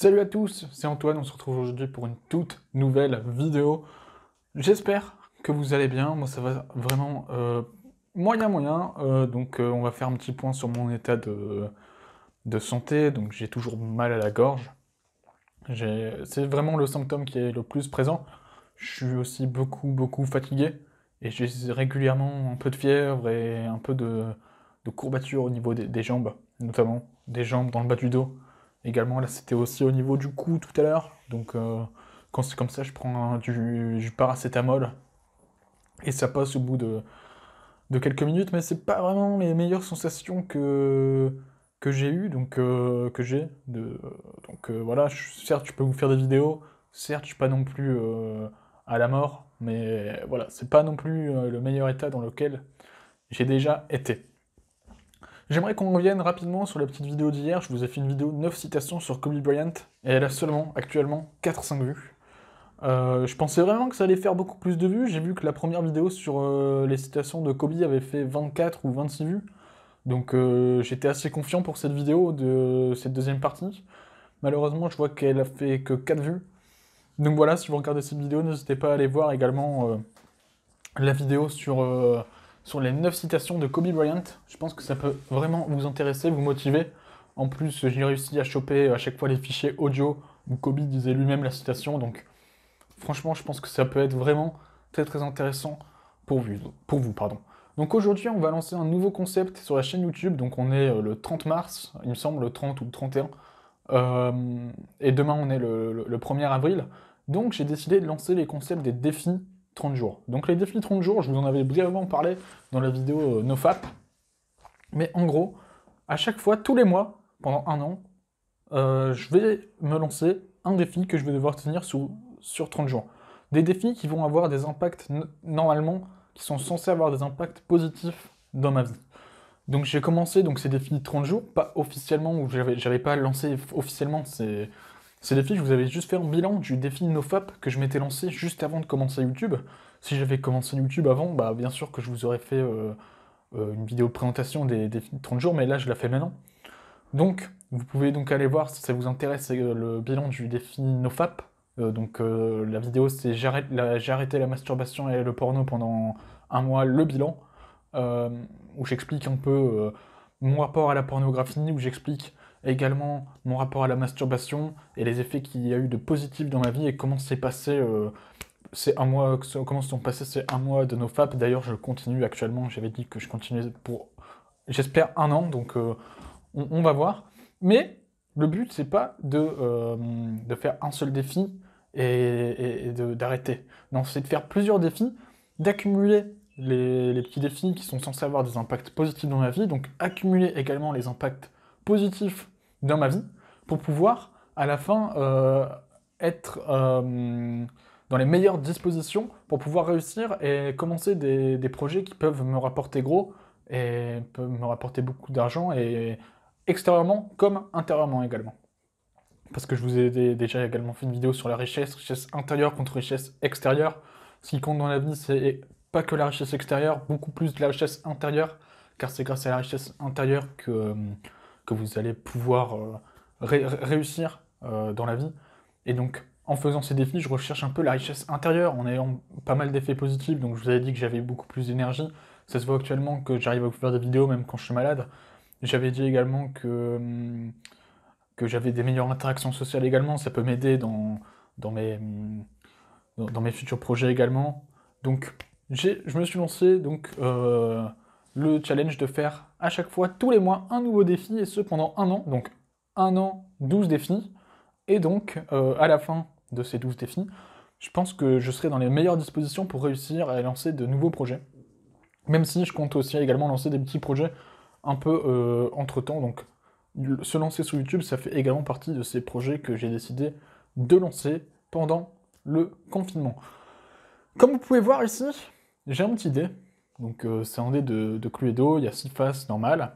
Salut à tous, c'est Antoine, on se retrouve aujourd'hui pour une toute nouvelle vidéo. J'espère que vous allez bien, moi ça va vraiment moyen, on va faire un petit point sur mon état de santé, donc j'ai toujours mal à la gorge. C'est vraiment le symptôme qui est le plus présent. Je suis aussi beaucoup fatigué, et j'ai régulièrement un peu de fièvre et un peu de courbature au niveau des jambes, notamment des jambes dans le bas du dos. Également, là, c'était aussi au niveau du cou tout à l'heure. Quand c'est comme ça, je prends du paracétamol et ça passe au bout de quelques minutes, mais c'est pas vraiment les meilleures sensations que j'ai eues, que j'ai. Voilà, certes, je peux vous faire des vidéos, certes, je suis pas non plus à la mort, mais voilà, c'est pas non plus le meilleur état dans lequel j'ai déjà été. J'aimerais qu'on revienne rapidement sur la petite vidéo d'hier. Je vous ai fait une vidéo 9 citations sur Kobe Bryant, et elle a seulement, actuellement, 4-5 vues. Je pensais vraiment que ça allait faire beaucoup plus de vues. J'ai vu que la première vidéo sur les citations de Kobe avait fait 24 ou 26 vues. J'étais assez confiant pour cette vidéo de cette deuxième partie. Malheureusement, je vois qu'elle a fait que 4 vues. Donc voilà, si vous regardez cette vidéo, n'hésitez pas à aller voir également la vidéo sur les 9 citations de Kobe Bryant. Je pense que ça peut vraiment vous intéresser, vous motiver. En plus, j'ai réussi à choper à chaque fois les fichiers audio où Kobe disait lui-même la citation. Donc franchement, je pense que ça peut être vraiment très intéressant pour vous, pardon. Donc aujourd'hui, on va lancer un nouveau concept sur la chaîne YouTube. Donc on est le 30 mars, il me semble, le 30 ou le 31. Et demain, on est le 1er avril. Donc j'ai décidé de lancer les concepts des défis 30 jours. Donc les défis 30 jours, je vous en avais brièvement parlé dans la vidéo NoFap. Mais en gros, à chaque fois, tous les mois, pendant un an, je vais me lancer un défi que je vais devoir tenir sur 30 jours. Des défis qui vont avoir des impacts, normalement, qui sont censés avoir des impacts positifs dans ma vie. Donc j'ai commencé ces défis 30 jours, pas officiellement, ou j'avais pas lancé officiellement ces défis, je vous avais juste fait un bilan du défi NoFap que je m'étais lancé juste avant de commencer YouTube. Si j'avais commencé YouTube avant, bah bien sûr que je vous aurais fait une vidéo de présentation des défis de 30 jours, mais là je la fais maintenant. Donc, vous pouvez donc aller voir si ça vous intéresse, c'est le bilan du défi NoFap. La vidéo c'est j'ai arrêté la masturbation et le porno pendant un mois, le bilan, euh, où j'explique un peu mon rapport à la pornographie, où j'explique également mon rapport à la masturbation et les effets qu'il y a eu de positifs dans ma vie et comment s'est passé ces un mois, comment se sont passés ces un mois de NoFap. D'ailleurs, je continue actuellement, j'avais dit que je continuais pour, j'espère, un an, on va voir. Mais le but, c'est pas de faire un seul défi et d'arrêter. Non, c'est de faire plusieurs défis, d'accumuler les petits défis qui sont censés avoir des impacts positifs dans ma vie, donc accumuler également les impacts positifs dans ma vie, pour pouvoir, à la fin, être dans les meilleures dispositions pour pouvoir réussir et commencer des projets qui peuvent me rapporter gros et peuvent me rapporter beaucoup d'argent et extérieurement comme intérieurement également. Parce que je vous ai déjà également fait une vidéo sur la richesse intérieure contre richesse extérieure. Ce qui compte dans la vie, c'est pas que la richesse extérieure, beaucoup plus de la richesse intérieure, car c'est grâce à la richesse intérieure que vous allez pouvoir réussir dans la vie. Et donc, en faisant ces défis, je recherche un peu la richesse intérieure, en ayant pas mal d'effets positifs. Donc, je vous avais dit que j'avais beaucoup plus d'énergie. Ça se voit actuellement que j'arrive à vous faire des vidéos même quand je suis malade. J'avais dit également que j'avais des meilleures interactions sociales également, ça peut m'aider dans mes, dans mes futurs projets également. Donc je me suis lancé le challenge de faire à chaque fois, tous les mois, un nouveau défi, et ce pendant un an. Donc un an, 12 défis. Et à la fin de ces 12 défis, je pense que je serai dans les meilleures dispositions pour réussir à lancer de nouveaux projets. Même si je compte aussi également lancer des petits projets un peu entre-temps. Donc se lancer sur YouTube, ça fait également partie de ces projets que j'ai décidé de lancer pendant le confinement. Comme vous pouvez voir ici, j'ai un petit dé. C'est un dé de Cluedo, il y a 6 faces normales.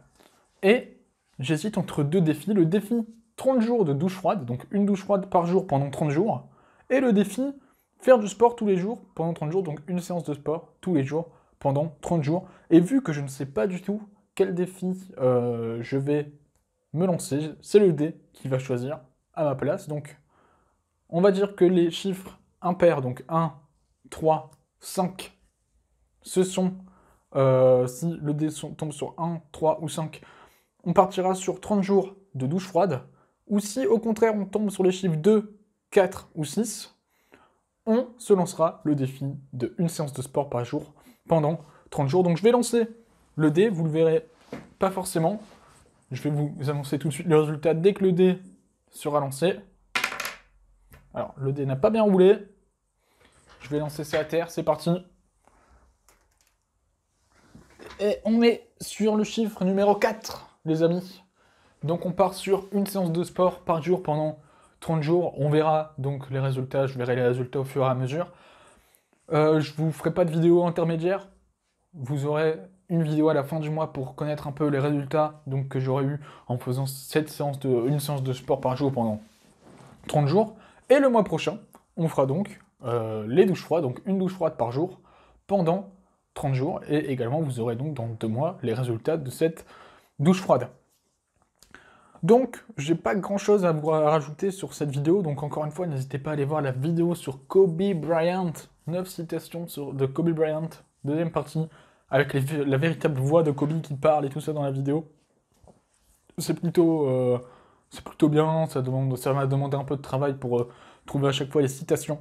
Et j'hésite entre deux défis. Le défi 30 jours de douche froide, donc une douche froide par jour pendant 30 jours. Et le défi faire du sport tous les jours pendant 30 jours, donc une séance de sport tous les jours pendant 30 jours. Et vu que je ne sais pas du tout quel défi je vais me lancer, c'est le dé qui va choisir à ma place. Donc, on va dire que les chiffres impairs, donc 1, 3, 5, ce sont, si le dé tombe sur 1, 3 ou 5, on partira sur 30 jours de douche froide. Ou si, au contraire, on tombe sur les chiffres 2, 4 ou 6, on se lancera le défi de une séance de sport par jour pendant 30 jours. Donc je vais lancer le dé, vous le verrez pas forcément. Je vais vous annoncer tout de suite le résultat dès que le dé sera lancé. Alors, le dé n'a pas bien roulé. Je vais lancer ça à terre, c'est parti. Et on est sur le chiffre numéro 4, les amis. Donc on part sur une séance de sport par jour pendant 30 jours. On verra donc les résultats, je verrai les résultats au fur et à mesure. Je vous ferai pas de vidéo intermédiaire. Vous aurez une vidéo à la fin du mois pour connaître un peu les résultats donc, que j'aurai eu en faisant une séance de sport par jour pendant 30 jours. Et le mois prochain, on fera donc les douches froides, donc une douche froide par jour pendant 30 jours. Et également, vous aurez donc dans 2 mois les résultats de cette douche froide. Donc, j'ai pas grand chose à vous rajouter sur cette vidéo, donc encore une fois, n'hésitez pas à aller voir la vidéo sur Kobe Bryant, 9 citations de Kobe Bryant, deuxième partie, avec la véritable voix de Kobe qui parle et tout ça dans la vidéo. C'est plutôt bien, ça m'a demandé un peu de travail pour trouver à chaque fois les citations.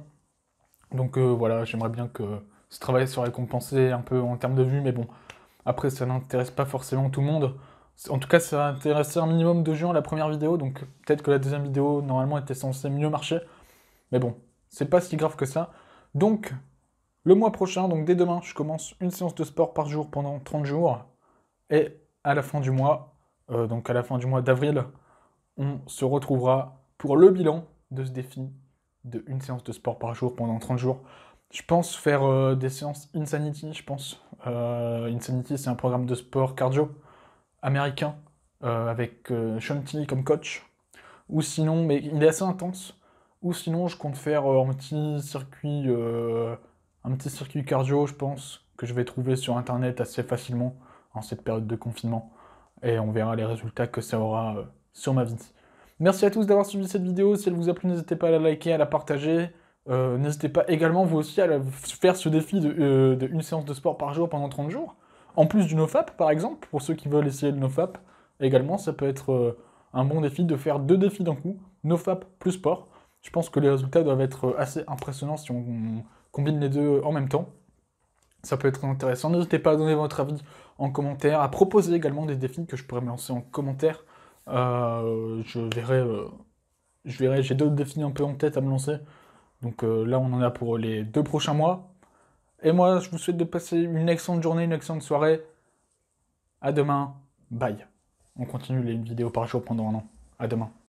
Donc voilà, j'aimerais bien que ce travail soit récompensé un peu en termes de vues, mais bon, après ça n'intéresse pas forcément tout le monde. En tout cas, ça a intéressé un minimum de gens la première vidéo, donc peut-être que la deuxième vidéo, normalement, était censée mieux marcher. Mais bon, c'est pas si grave que ça. Donc, le mois prochain, donc dès demain, je commence une séance de sport par jour pendant 30 jours. Et à la fin du mois, donc à la fin du mois d'avril, on se retrouvera pour le bilan de ce défi de une séance de sport par jour pendant 30 jours. Je pense faire des séances Insanity, je pense. Insanity, c'est un programme de sport cardio américain avec Sean T comme coach. Ou sinon, mais il est assez intense. Ou sinon, je compte faire un petit circuit cardio, je pense, que je vais trouver sur internet assez facilement en cette période de confinement. Et on verra les résultats que ça aura sur ma vie. Merci à tous d'avoir suivi cette vidéo. Si elle vous a plu, n'hésitez pas à la liker, à la partager. N'hésitez pas également, vous aussi, à faire ce défi de une séance de sport par jour pendant 30 jours. En plus du NoFap, par exemple, pour ceux qui veulent essayer le NoFap, également, ça peut être un bon défi de faire 2 défis d'un coup, NoFap plus sport. Je pense que les résultats doivent être assez impressionnants si on combine les deux en même temps. Ça peut être intéressant. N'hésitez pas à donner votre avis en commentaire, à proposer également des défis que je pourrais me lancer en commentaire. Je verrai, j'ai d'autres défis un peu en tête à me lancer. Donc là, on en a pour les 2 prochains mois. Et moi, je vous souhaite de passer une excellente journée, une excellente soirée. À demain. Bye. On continue les vidéos par jour pendant un an. À demain.